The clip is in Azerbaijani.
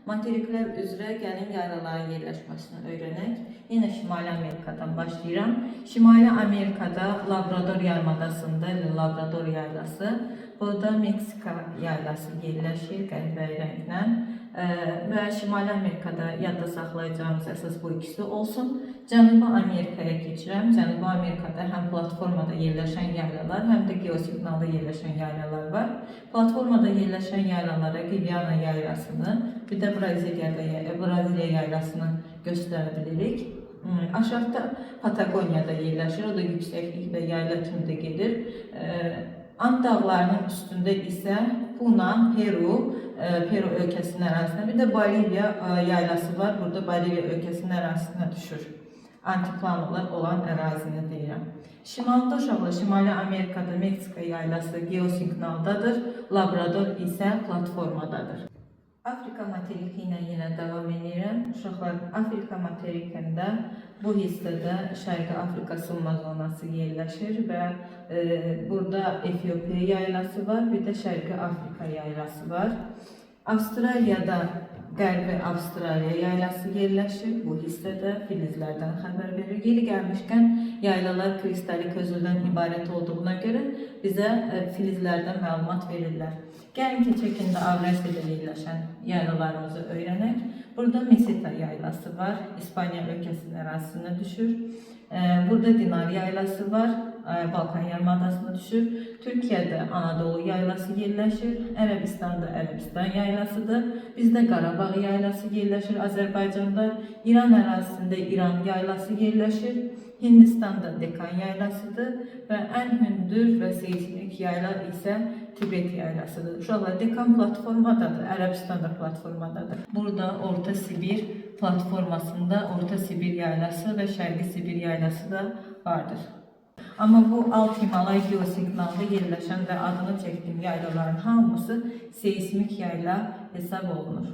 Materiklər üzrə gəlin yaylaların yerləşməsini öyrənək. Yenə Şimali Amerikadan başlayıram. Şimali Amerikada Labrador yarımadasında Labrador yaylası, burada Meksika yaylası yerləşir qəhvəyi rənglə. Və Şimali Amerikada yadda saxlayacağımız əsas bu ikisi olsun. Cənubi Amerikaya keçirəm. Cənubi Amerikada həm platformada yerləşən yaylalar, həm də geosiqnalda yerləşən yaylalar var. Platformada yerləşən yaylalara Guyana yaylasını, bir də Braziliya yaylasını göstərə bilirik. Aşağıda Patagoniyada yerləşir, o da yüksəklik və yayla kimi də gedir. Ant dağlarının üstündə isə Puna, Peru ölkəsinin ərazisində, bir də Boliviya yaylası var. Burada Boliviya ölkəsinin ərazisinə düşür. Antiplanlar olan ərazini deyirəm. Şimalda uşaqlar, Şimali Amerikada Meksika yaylası geosiqnaldadır, Labrador isə platformadadır. Afrika materiki ilə yenə davam edirəm. Uşaqlar, Afrika materikində bu hissədə Şərqi Afrika sınma zonası yerləşir və burada Efiopiya yaylası var, bir də Şərqi Afrika yaylası var. Avstraliyada Qərbi Avstraliya yaylası yerləşir. Bu hissədə filizlərdən xəbər verir. Yeri gəlmişkən yaylalar kristalik özüldən ibarət olduğuna görə bizə filizlərdən məlumat verirlər. Gəlin keçək indi Avrasiyada yerləşən yaylalarımızı öyrənək. Burada Meseta yaylası var, İspaniya ölkəsinin ərazisində düşür. Burada Dinar yaylası var, Balkan yarımadasına düşür. Türkiyədə Anadolu yaylası yerləşir, Ərəbistanda Ərəbistan yaylasıdır. Bizdə Qarabağ yaylası yerləşir Azərbaycanda, İran ərazisində İran yaylası yerləşir. Hindistanda Dekan yaylasıdır və ən hündür və seismik yayla isə Tibet yaylasıdır. Uşaqlar, Dekan platformadadır, Ərəbistan da platformadadır. Burada Orta Sibir platformasında Orta Sibir yaylası və Şərqi Sibir yaylası da vardır. Amma bu alt Himalay geosiqnalda yerləşən və adını çəkdiyim yaylaların hamısı seismik yayla hesab olunur.